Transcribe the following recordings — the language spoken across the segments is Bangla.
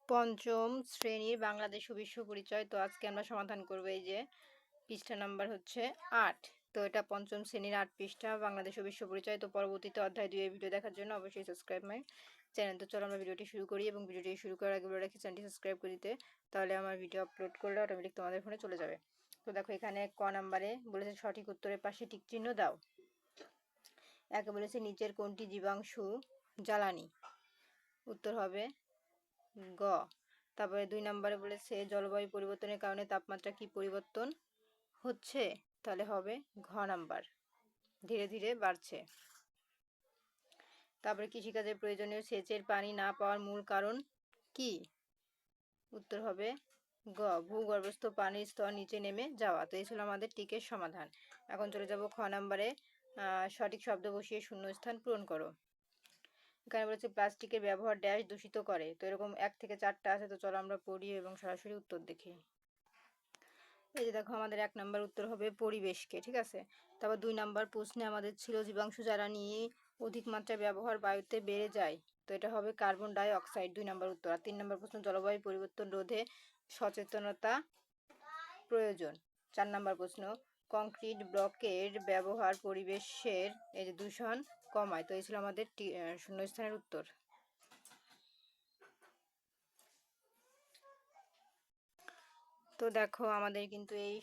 পঞ্চম শ্রেণীর বাংলাদেশ ও বিশ্ব পরিচয়। তো আজকে আমরা সমাধান করব এই যে পৃষ্ঠা নাম্বার হচ্ছে 8। তো এটা পঞ্চম শ্রেণীর 8 পৃষ্ঠা বাংলাদেশ ও বিশ্ব পরিচয়। তো পরবর্তীতে অধ্যায় 2 এই ভিডিও দেখার জন্য অবশ্যই সাবস্ক্রাইব মাই চ্যানেল। তো চলো আমরা ভিডিওটি শুরু করি এবং ভিডিওটি শুরু করার আগে বলে রাখি চ্যানেলটি সাবস্ক্রাইব করে দিতে, তাহলে আমার ভিডিও আপলোড করলে অটোমেটিক তোমাদের ফোনে চলে যাবে। তো দেখো এখানে ক নাম্বারে বলেছে সঠিক উত্তরের পাশে টিক চিহ্ন দাও। একে বলেছে নিচের কোনটি জীবাণু জ্বালানি, উত্তর হবে গ। তারপরে 2 নম্বরে বলেছে জলবায়ু পরিবর্তনের কারণে তাপমাত্রা কি পরিবর্তন হচ্ছে, তাহলে হবে ঘ নাম্বার, ধীরে ধীরে বাড়ছে। তারপরে কৃষিকাজের প্রয়োজনীয় সেচের পানি না পাওয়ার মূল কারণ কি, উত্তর হবে গ ভূগর্ভস্থ পানির স্তর নিচে নেমে যাওয়া। তো এই ছিল আমাদের টিকের সমাধান। এখন চলে যাব খ নাম্বারে, সঠিক শব্দ বসিয়ে শূন্যস্থান পূরণ করো। এখানে বলেছে প্লাস্টিকের ব্যবহার ড্যাশ দূষিত করে। তো এরকম 1 থেকে 4টা আছে, তো চলো আমরা পড়ি এবং সরাসরি উত্তর দেখি। এই যে দেখো আমাদের 1 নাম্বার উত্তর হবে পরিবেশকে, ঠিক আছে। তারপর 2 নাম্বার প্রশ্নে আমাদের ছিল জীবাণু জ্বালানি অধিক মাত্রায় ব্যবহার বায়ুতে বেড়ে যায়, তো এটা হবে কার্বন ডাই অক্সাইড, 2 নাম্বার উত্তর। আর 3 নাম্বার প্রশ্ন জলবায়ু পরিবর্তন রোধে সচেতনতা প্রয়োজন। 4 নাম্বার প্রশ্ন কংক্রিট ব্লকের ব্যবহার পরিবেশের এই যে দূষণ কমায়। তো এই ছিল আমাদের শূন্যস্থানের উত্তর। তো দেখো আমাদের কিন্তু এই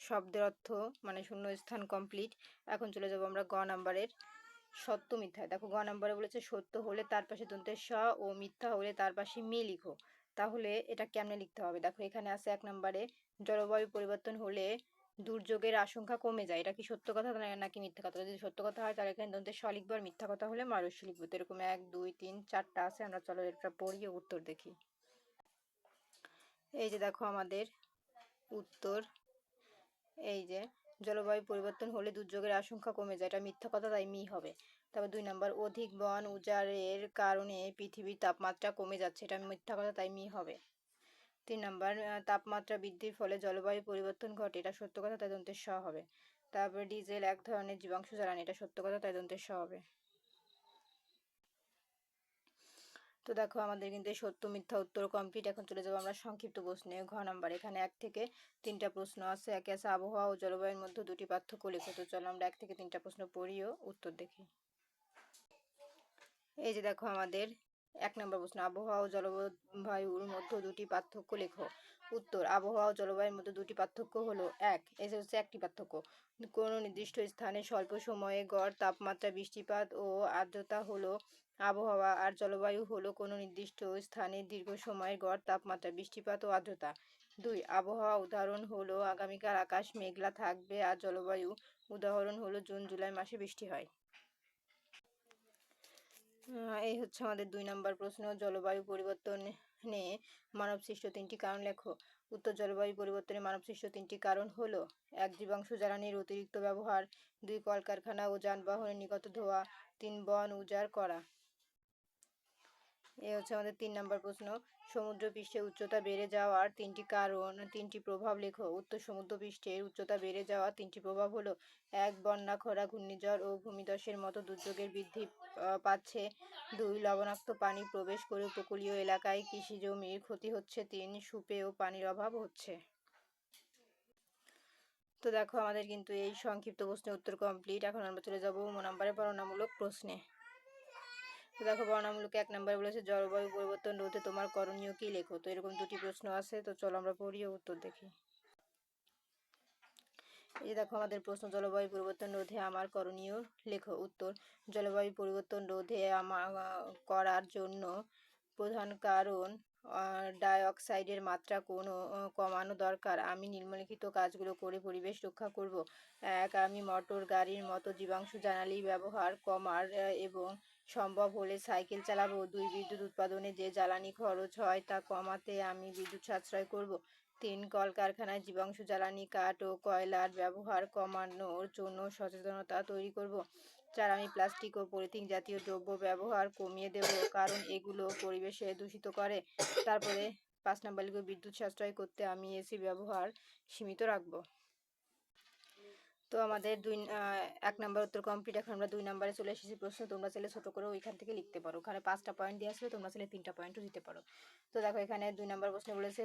শব্দের অর্থ মানে শূন্যস্থান কমপ্লিট। এখন চলে যাব আমরা গ নাম্বারের সত্য মিথ্যায়। দেখো গ নাম্বারে বলেছে সত্য হলে তার পাশে দন্তের স ও মিথ্যা হলে তার পাশে মি লিখো। তাহলে এটা কেমনে লিখতে হবে, দেখো এখানে আছে 1 নাম্বারে জলবায়ু পরিবর্তন হলে দুর্যোগের আশঙ্কা কমে যায়। এটা কি সত্য কথা নাকি মিথ্যা কথা? যদি সত্য কথা হয় তাহলে এখানে দন্তের স লিখবো, আর মিথ্যা কথা হলে ময়ূরস্য লিখবো। তো এরকম 1 2 3 4টা আছে, আমরা চলো এটা পড়ি ও উত্তর দেখি। এই যে দেখো আমাদের উত্তর, এই যে জলবায়ু পরিবর্তন হলে দুর্যোগের আশঙ্কা কমে যায়, এটা মিথ্যা কথা, তাই মি হবে। তারপর 2 নাম্বার অধিক বন উজাড়ের কারণে পৃথিবীর তাপমাত্রা কমে যাচ্ছে, এটা মিথ্যা কথা, তাই মি হবে। 3 নাম্বার তাপমাত্রা বৃদ্ধির ফলে জলবায়ু পরিবর্তন ঘটে, এটা সত্য কথা, তাই দন্তের স হবে। তারপরে ডিজেল এক ধরনের জীবাণু জ্বালানি, এটা সত্য কথা, তাই দন্তের স হবে। তো দেখো আমাদের কিন্তু সত্য মিথ্যা উত্তর কমপ্লিট। এখন চলে যাবো আমরা সংক্ষিপ্ত প্রশ্নে। ঘ নাম্বার এখানে 1 থেকে 3টা প্রশ্ন আছে। একে আছে আবহাওয়া ও জলবায়ুর মধ্যে দুটি পার্থক্য লেখো। তো চলো আমরা 1 থেকে 3টা প্রশ্ন পড়ি ও উত্তর দেখি। এই যে দেখো আমাদের 1 নম্বর প্রশ্ন আবহাওয়া ও জলবায়ুর মধ্যে দুটি পার্থক্য লেখো। উত্তর আবহাওয়া ও জলবায়ুর মধ্যে দুটি পার্থক্য হলো 1, এই হচ্ছে একটি পার্থক্য, কোনো নির্দিষ্ট স্থানে স্বল্প সময়ে গড় তাপমাত্রা বৃষ্টিপাত ও আর্দ্রতা হলো আবহাওয়া, আর জলবায়ু হলো কোনো নির্দিষ্ট স্থানে দীর্ঘ সময়ের গড় তাপমাত্রা বৃষ্টিপাত ও আর্দ্রতা। 2 আবহাওয়া উদাহরণ হলো আগামীকাল আকাশ মেঘলা থাকবে, আর জলবায়ু উদাহরণ হলো জুন জুলাই মাসে বৃষ্টি হয়। এই হচ্ছে আমাদের 2 নাম্বার প্রশ্ন জলবায়ু পরিবর্তনে মানবসৃষ্ট 3টি কারণ লেখো। উত্তর জলবায়ু পরিবর্তনে মানবসৃষ্ট 3টি কারণ হলো 1 জীবাণু জ্বালানির অতিরিক্ত ব্যবহার, 2 কলকারখানা ও যানবাহনের নির্গত ধোঁয়া, 3 বন উজাড় করা। এই হচ্ছে আমাদের 3 নাম্বার প্রশ্ন সমুদ্রপৃষ্ঠের উচ্চতা বেড়ে যাওয়ার 3টি কারণ, 3টি প্রভাব লেখো। উত্তর সমুদ্রপৃষ্ঠের উচ্চতা বেড়ে যাওয়া 3টি প্রভাব হলো 1 বন্যা খরা ঘূর্ণিঝড় ও ভূমিধসের মতো দুর্যোগের বৃদ্ধি পাচ্ছে, 2 লবণাক্ত পানি প্রবেশ করে উপকূলীয় এলাকায় কৃষি জমির ক্ষতি হচ্ছে, 3 সুপেয় পানির অভাব হচ্ছে। তো দেখো আমাদের কিন্তু এই সংক্ষিপ্ত প্রশ্নের উত্তর কমপ্লিট। এখন আমরা চলে যাব নম্বরে বর্ণনামূলক প্রশ্নে। তো দেখো বর্ণনামূলক 1 নম্বরে বলেছে জলবায়ু পরিবর্তন রোধে তোমার করণীয় কি লেখো। তো এরকম 2টি প্রশ্ন আছে, তো চলো আমরা পড়ি ও উত্তর দেখি। এই দেখো আমাদের প্রশ্ন জলবায়ু পরিবর্তন রোধে আমার করণীয় লেখো। উত্তর জলবায়ু পরিবর্তন রোধে আমার করার জন্য প্রধান কারণ ডাই অক্সাইডের মাত্রা কমানো দরকার। আমি নিম্নলিখিত কাজগুলো করে পরিবেশ রক্ষা করব। 1 আমি মোটর গাড়ির মতো জীবাণু জ্বালানি ব্যবহার কমার এবং সম্ভব হলে সাইকেল চালাবো। 2 বিদ্যুৎ উৎপাদনে যে জ্বালানি খরচ হয় তা কমাতে আমি বিদ্যুৎ সাশ্রয় করব। 3 কলকারখানায় জীবাণু জ্বালানি কাঠ ও কয়লার ব্যবহার কমানোর জন্য সচেতনতা তৈরি করব। 4 আমি প্লাস্টিক ও পলিথিন জাতীয় দ্রব্য ব্যবহার কমিয়ে দেব, কারণ এগুলো পরিবেশে দূষিত করে। তারপরে 5 নম্বর লিখব বিদ্যুৎ সাশ্রয় করতে আমি এসি ব্যবহার সীমিত রাখব। তো আমাদের 1 নাম্বার উত্তর কমপ্লিট। এখন আমরা 2 নাম্বারে চলে এসেছি প্রশ্ন। তোমরা চাইলে ছোট করে ওইখান থেকে লিখতে পারো। ওখানে 5টা পয়েন্ট দেওয়া ছিল, তোমরা চাইলে 3টা পয়েন্টও দিতে পারো। তো দেখো এখানে 2 নাম্বার প্রশ্নে বলেছে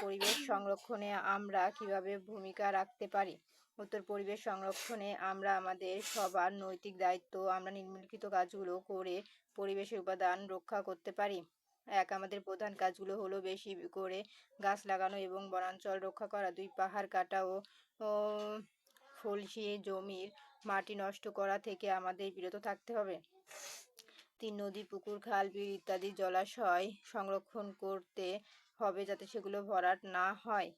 পরিবেশ সংরক্ষণে আমরা কিভাবে ভূমিকা রাখতে পারি। উত্তর, পরিবেশ সংরক্ষণে আমরা আমাদের সবার নৈতিক দায়িত্ব আমরা নিম্নলিখিত কাজগুলো করে পরিবেশের উপাদান রক্ষা করতে পারি। 1, আমাদের প্রধান কাজগুলো হলো বেশি করে গাছ লাগানো এবং বনাঞ্চল রক্ষা করা। 2, পাহাড় কাটা ও ফলসিয়ে জমির মাটি নষ্ট করা থেকে আমাদের বিরত থাকতে হবে। 3, নদী, পুকুর, খাল, বিল ইত্যাদি জলাশয় সংরক্ষণ করতে হবে যাতে সেগুলো ভরাট না হয়।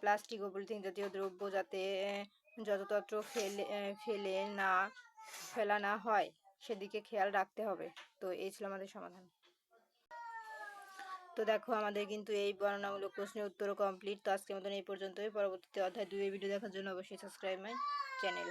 প্লাস্টিক ও পলিথিন জাতীয় দ্রব্য যাতে যত্রতত্র ফেলা না হয় সেদিকে খেয়াল রাখতে হবে। তো এই ছিল আমাদের সমাধান। তো দেখো আমাদের কিন্তু এই বর্ণনামূলক প্রশ্নের উত্তর কমপ্লিট। তো আজকের মতন এই পর্যন্তই। পরবর্তীতে অধ্যায় 2 এর ভিডিও দেখার জন্য অবশ্যই সাবস্ক্রাইব মাই চ্যানেল।